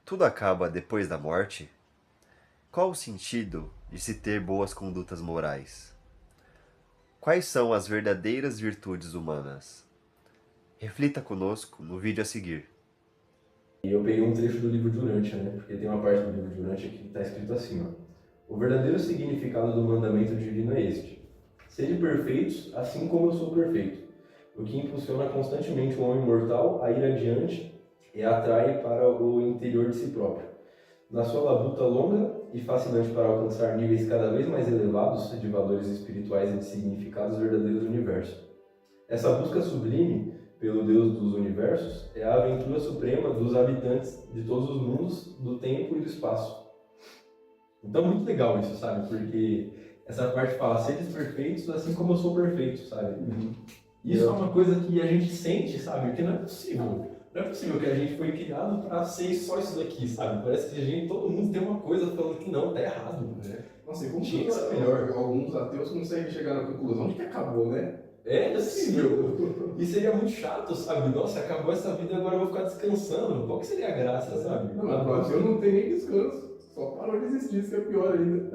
Tudo acaba depois da morte? Qual o sentido de se ter boas condutas morais? Quais são as verdadeiras virtudes humanas? Reflita conosco no vídeo a seguir. E eu peguei um trecho do livro de Urântia, né? Porque tem uma parte do livro de Urântia que está escrito assim, ó. O verdadeiro significado do mandamento divino é este: sede perfeitos, assim como eu sou perfeito. O que impulsiona constantemente o homem mortal a ir adiante e atrai para o interior de si próprio. Na sua labuta longa e fascinante para alcançar níveis cada vez mais elevados de valores espirituais e de significados verdadeiros do universo. Essa busca sublime pelo Deus dos universos é a aventura suprema dos habitantes de todos os mundos, do tempo e do espaço. Então, muito legal isso, sabe? Porque essa parte fala, seres perfeitos assim como eu sou perfeito, sabe? Isso é uma coisa que a gente sente, sabe? Porque não é possível. Não é possível que a gente foi criado para ser só isso daqui, sabe? Parece que todo mundo tem uma coisa falando que não, tá errado. Nossa, e como Tinha que ser melhor. alguns ateus conseguem chegar na conclusão de que acabou, né? É possível. E seria muito chato, sabe? Nossa, acabou essa vida, agora eu vou ficar descansando. Qual que seria a graça, sabe? Não, mas o ateu não tem nem descanso. Só parou de existir, isso que é pior ainda.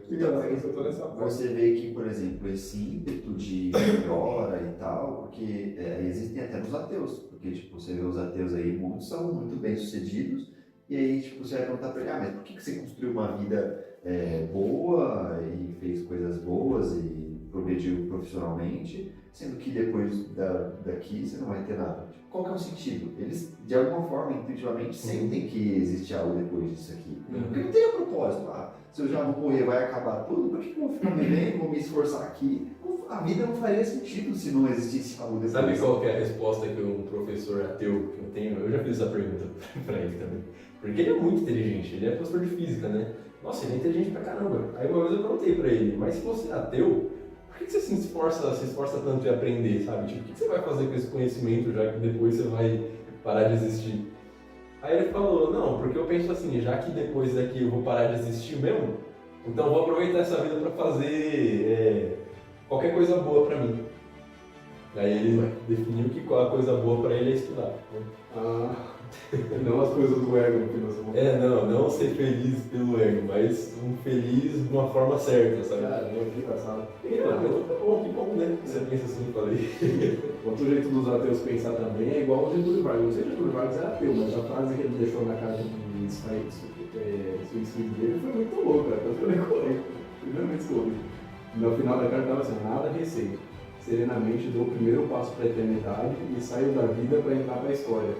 Que graça, eu tô nessa parte. Você vê que, por exemplo, esse ímpeto de melhora e tal, porque existem até nos ateus, porque tipo, você vê os ateus aí, muitos são muito bem sucedidos, e aí tipo, você vai perguntar para ele, mas por que você construiu uma vida boa e fez coisas boas e progrediu profissionalmente, sendo que depois daqui você não vai ter nada? Tipo, qual que é o sentido? Eles, de alguma forma, intuitivamente, sentem que existe algo depois disso aqui. Porque não tem propósito. Se eu já vou morrer, vai acabar tudo, por que eu vou ficar vivendo, vou me esforçar aqui? A vida não faria sentido se não existisse algo depois. Sabe qual que é a resposta que um professor ateu que eu tenho? Eu já fiz essa pergunta pra ele também. Porque ele é muito inteligente, ele é professor de física, né? Nossa, ele é inteligente pra caramba. Aí uma vez eu perguntei pra ele, mas se você é ateu, por que você se esforça tanto em aprender, sabe? Tipo, o que você vai fazer com esse conhecimento já que depois você vai parar de existir? Aí ele falou, não, porque eu penso assim, já que depois daqui eu vou parar de existir mesmo, então eu vou aproveitar essa vida pra fazer qualquer coisa boa pra mim. Aí ele definiu que a coisa boa pra ele é estudar. Não as coisas do ego que nós vamos Não ser feliz pelo ego, mas um feliz de uma forma certa, sabe? Cara, que engraçado. Que bom, né? Você pensa assim, falei. Outro jeito dos ateus pensar também é igual o Getúlio Vargas. Não sei se Getúlio Vargas era ateu, mas a frase que ele deixou na casa de suicídio dele foi muito louca. Eu falei com ele, primeiramente escolhi. No final da carta estava assim, nada receio. Serenamente dou o primeiro passo para a eternidade e saio da vida para entrar para a história.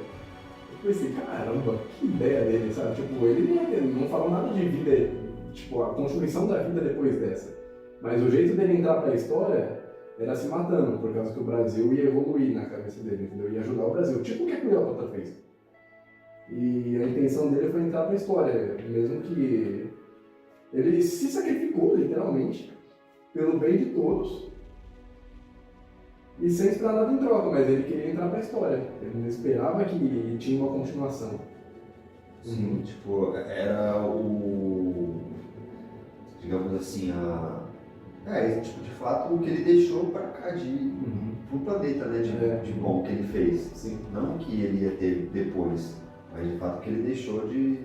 Eu pensei, caramba, que ideia dele, sabe? Tipo, ele não falou nada de vida, tipo, a construção da vida depois dessa. Mas o jeito dele entrar para a história era se matando, por causa que o Brasil ia evoluir na cabeça dele, entendeu? Ia ajudar o Brasil, tipo o que a Cleópatra fez. E a intenção dele foi entrar para a história, mesmo que ele se sacrificou, literalmente, pelo bem de todos. E sem esperar nada em troca, mas ele queria entrar pra história. Ele não esperava que tinha uma continuação. Sim, tipo, era digamos assim, tipo, de fato, o que ele deixou pra cá, pro planeta, né, de bom que ele fez. Sim. Não que ele ia ter depois, mas de fato que ele deixou de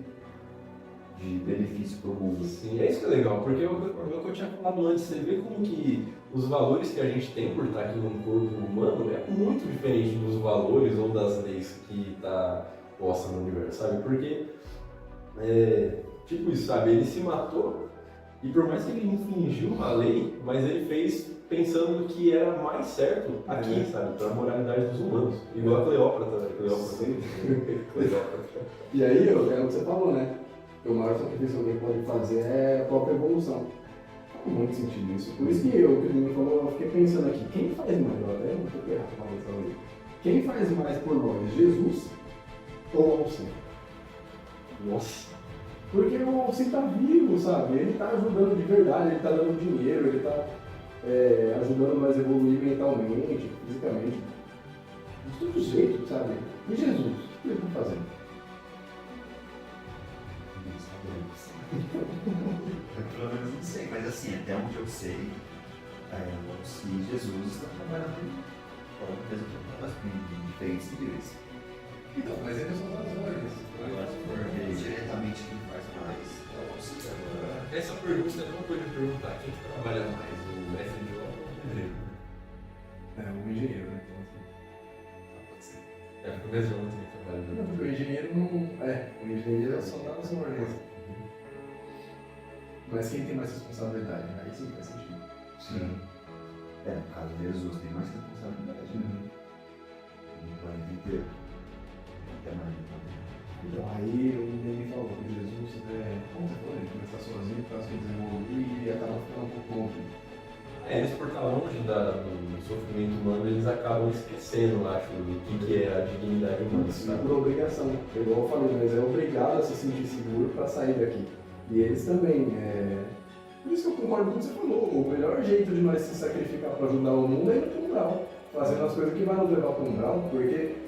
benefício pro mundo. Sim, é isso que é legal, porque é o que eu tinha falado antes, você vê como que os valores que a gente tem por estar aqui no corpo humano é muito diferente dos valores ou das leis que tá posta no universo, sabe? Porque, tipo isso, sabe? Ele se matou e por mais que ele infringiu uma lei, mas ele fez pensando que era mais certo aqui, sabe? Pra moralidade dos humanos. Igual a Cleópatra, né? Cleópatra. E aí, é o que você falou, né? O maior sacrifício que alguém pode fazer é a própria evolução. Faz muito sentido isso. Por isso que o que ele falou, eu fiquei pensando aqui, quem faz mais? Eu até não fiquei errado ali. Quem faz mais por nós, Jesus ou o Alcim? Nossa. Porque o Alcim tá vivo, sabe? Ele tá ajudando de verdade, ele tá dando dinheiro, ele tá ajudando nós a evoluir mentalmente, fisicamente. De todo jeito, sabe? E Jesus, o que ele tá fazendo? Eu pelo menos não sei, mas assim, até onde eu sei, se Jesus está trabalhando em diferentes níveis. Então, mas ele é só das ordens. essa pergunta não pode perguntar quem que trabalha mais, o mestre de obra ou o pedreiro? Um engenheiro, né? Então, assim, pode ser. Porque o mestre de obra também trabalha Não, muito. porque o engenheiro não. O engenheiro é só dá no seu ordenança. Mas quem tem mais responsabilidade? Aí sim faz sentido. Sim. No caso de Jesus, tem mais responsabilidade, né? No planeta inteiro. Até mais. Então aí o Ney falou que Jesus, como você falou, ele começar sozinho, faz que desenvolver e acaba ficando um pouco longe. Eles por estar longe do sofrimento humano, eles acabam esquecendo, acho, do que é a dignidade humana. Isso, Sabe? por obrigação. Igual eu falei, mas é obrigado a se sentir seguro para sair daqui. E eles também. Por isso que eu concordo com o que você falou. O melhor jeito de nós se sacrificar para ajudar o mundo é ir para o umbral. Fazendo as coisas que vão nos levar para o umbral, porque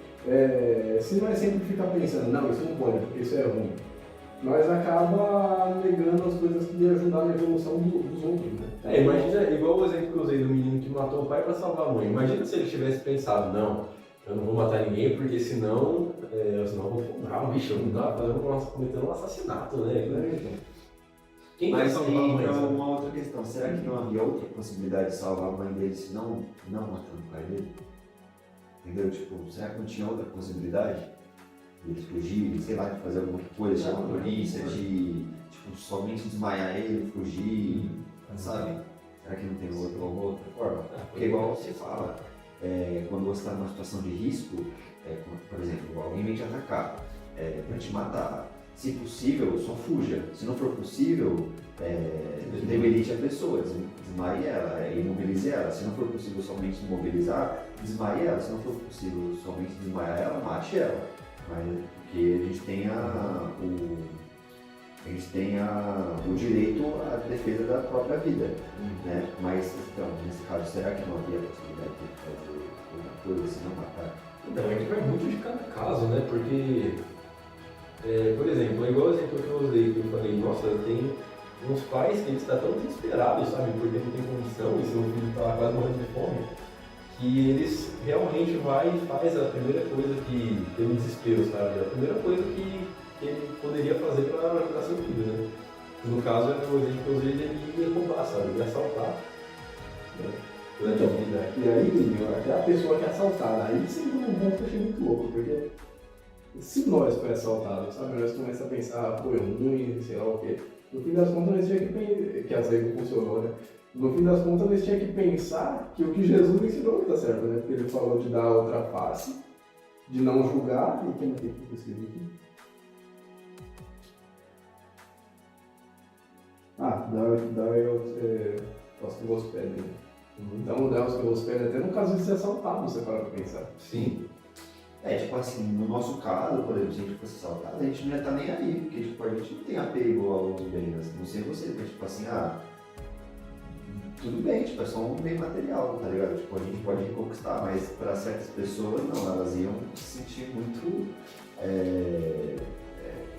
se nós sempre ficar pensando, não, isso não pode, porque isso é ruim, nós acaba negando as coisas que ajudar na evolução dos outros, né? Imagina, igual o exemplo que eu usei do menino que matou o pai para salvar a mãe. Imagina se ele tivesse pensado, não, eu não vou matar ninguém porque senão eu vou comprar um bicho, eu não dá cometendo um assassinato, né? Quem vai Mas salvar a tem mãe? então, Sabe? uma outra questão. Será que não havia outra possibilidade de salvar a mãe dele se não matando o pai dele? Entendeu? Tipo, será que não tinha outra possibilidade? De eles fugirem, sei lá, de fazer alguma coisa, chamar a polícia, de tipo, somente desmaiar ele, fugir, sabe? Será que não tem outra forma? Porque igual você fala, quando você está numa situação de risco, por exemplo, alguém vem te atacar, para te matar. Se possível, só fuja. Se não for possível, debilite a pessoa, desmaie ela, imobilize ela. Se não for possível somente imobilizar, desmaie ela. Se não for possível somente desmaiar ela, mate ela. Mas porque a gente tem o direito à defesa da própria vida, né? Mas então, nesse caso, será que não havia a possibilidade de fazer outra coisa se não matar? Então, é que vai muito de cada caso, né? Porque, por exemplo, é igual o exemplo que eu usei, que eu falei, nossa, eu tenho uns pais que eles estão tão desesperados, sabe? Porque não tem condição e seu filho está quase morrendo de fome, que eles realmente vai e faz a primeira coisa que tem um desespero, sabe? A primeira coisa que ele poderia fazer para ajudar seu filho, né? No caso, o exemplo que eu usei, ele ia roubar, sabe? Ele ia assaltar. Né? Durante a vida. E aí, até a pessoa que é assaltada, aí sempre um ponto que eu achei muito louco, porque se nós for assaltados, sabe, nós começamos a pensar, pô, é ruim, sei lá o quê. No fim das contas, nós tinha que pensar, que às vezes não funcionou, né? No fim das contas, nós tinha que pensar que o que Jesus ensinou está certo, né? Porque ele falou de dar a outra face, de não julgar, e quem não tem que escrever aqui? Aos que vos pedem, né? Então, dá aos que vos pedem, até no caso de ser assaltado, você para pra pensar. Sim. Tipo assim, no nosso caso, por exemplo, se a gente fosse assaltado, a gente não ia estar nem aí, porque tipo, a gente não tem apego aos bens, não sei você, mas tipo assim, tudo bem, tipo, é só um bem material, tá ligado? Tipo, a gente pode reconquistar, mas para certas pessoas não, elas iam se sentir muito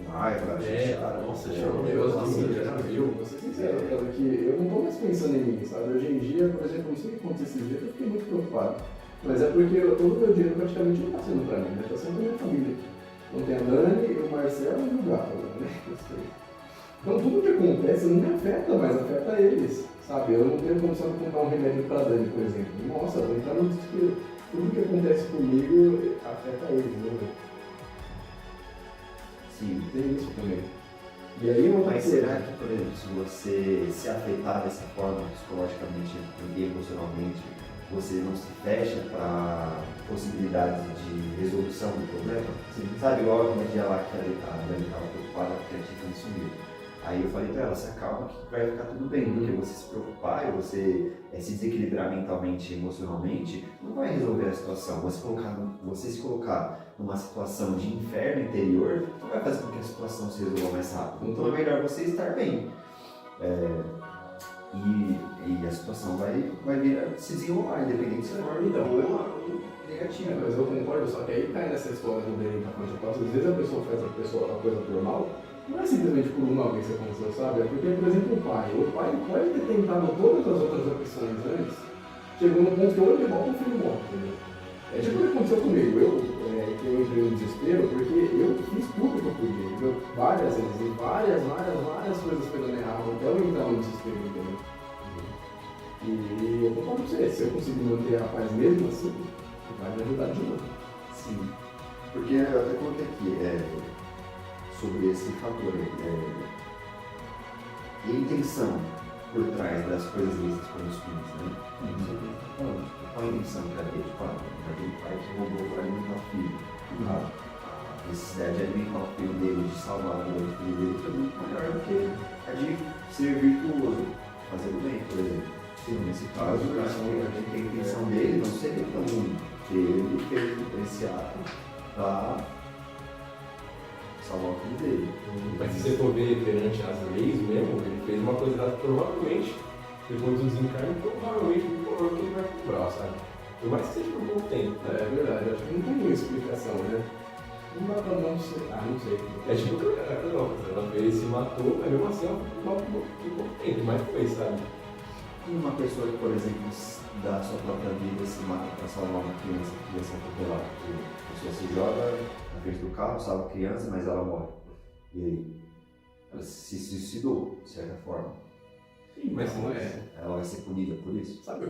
com raiva, chateada. Nossa, Vou ser sincero, cara, que eu não tô mais pensando em mim, sabe? Hoje em dia, por exemplo, não sei o que aconteceu esses dias, eu fiquei muito preocupado. Mas é porque todo o meu dinheiro praticamente não está sendo para mim, né? Está sendo para minha família. Então tem a Dani, o Marcelo e o Gato, né? Então tudo que acontece não me afeta, mas afeta eles, sabe? Eu não tenho condição de comprar um remédio para a Dani, por exemplo. Nossa, vou entrar no desespero. Tudo que acontece comigo afeta eles, né? Sim. Tem isso também. E aí, mas será que, por exemplo, se você se afetar dessa forma, psicologicamente e emocionalmente, você não se fecha para possibilidades de resolução do problema? Você sabe, igual aquele dia lá que a Dani estava preocupada porque a Tiffany sumiu. Aí eu falei para ela, se acalma que vai ficar tudo bem, porque você se preocupar e você se desequilibrar mentalmente e emocionalmente, não vai resolver a situação. Você se colocar numa situação de inferno interior, não vai fazer com que a situação se resolva mais rápido. Então é melhor você estar bem. E a situação vai vir a se desenrolar, independente se for negativo. Mas eu concordo, só que aí cai nessa história do bem da coisa. Às vezes a pessoa faz a coisa por mal, não é simplesmente por uma vez que aconteceu, sabe? É porque, por exemplo, o pai pode ter tentado todas as outras opções antes, chegou no ponto que ou ele volta ou o filho morre, entendeu? É tipo o que aconteceu comigo, eu entrei no desespero porque eu fiz tudo que eu podia, acontece? Eles têm várias coisas pegando errado até eu entrar no sistema, entendeu? E eu concordo com você, se eu conseguir manter a paz mesmo assim, vai me ajudar de novo. Sim. Porque eu até coloquei aqui sobre esse fator e a intenção por trás das coisas vistas como os fins, né? Qual a intenção que era dele? Aquele pai que roubou para alimentar o filho. A necessidade de alimentar o filho dele, de salvar o filho dele, foi muito maior do que a de ser virtuoso, fazer o bem, por exemplo. Sim, nesse caso, a intenção dele não seria tão ruim, porque ele fez esse ato para salvar o filho dele. Mas se você for ver perante as leis mesmo, ele fez uma coisa errada, provavelmente, depois do desencarne, provavelmente ele vai cobrar, sabe? Por mais que seja por pouco tempo. É verdade, acho que não tem nenhuma explicação, né? Não dá pra não sei. Não sei. É tipo a Cleópatra, ela fez, se matou, mas mesmo assim ela ficou por pouco tempo, mas foi, sabe? E uma pessoa que, por exemplo, dá a sua própria vida e se mata para salvar uma criança que ia ser atropelada. A pessoa se joga na frente do carro, salva a criança, mas ela morre. E aí? Ela se suicidou, de certa forma. Sim, mas não é. Ela vai ser punida por isso? Sabe o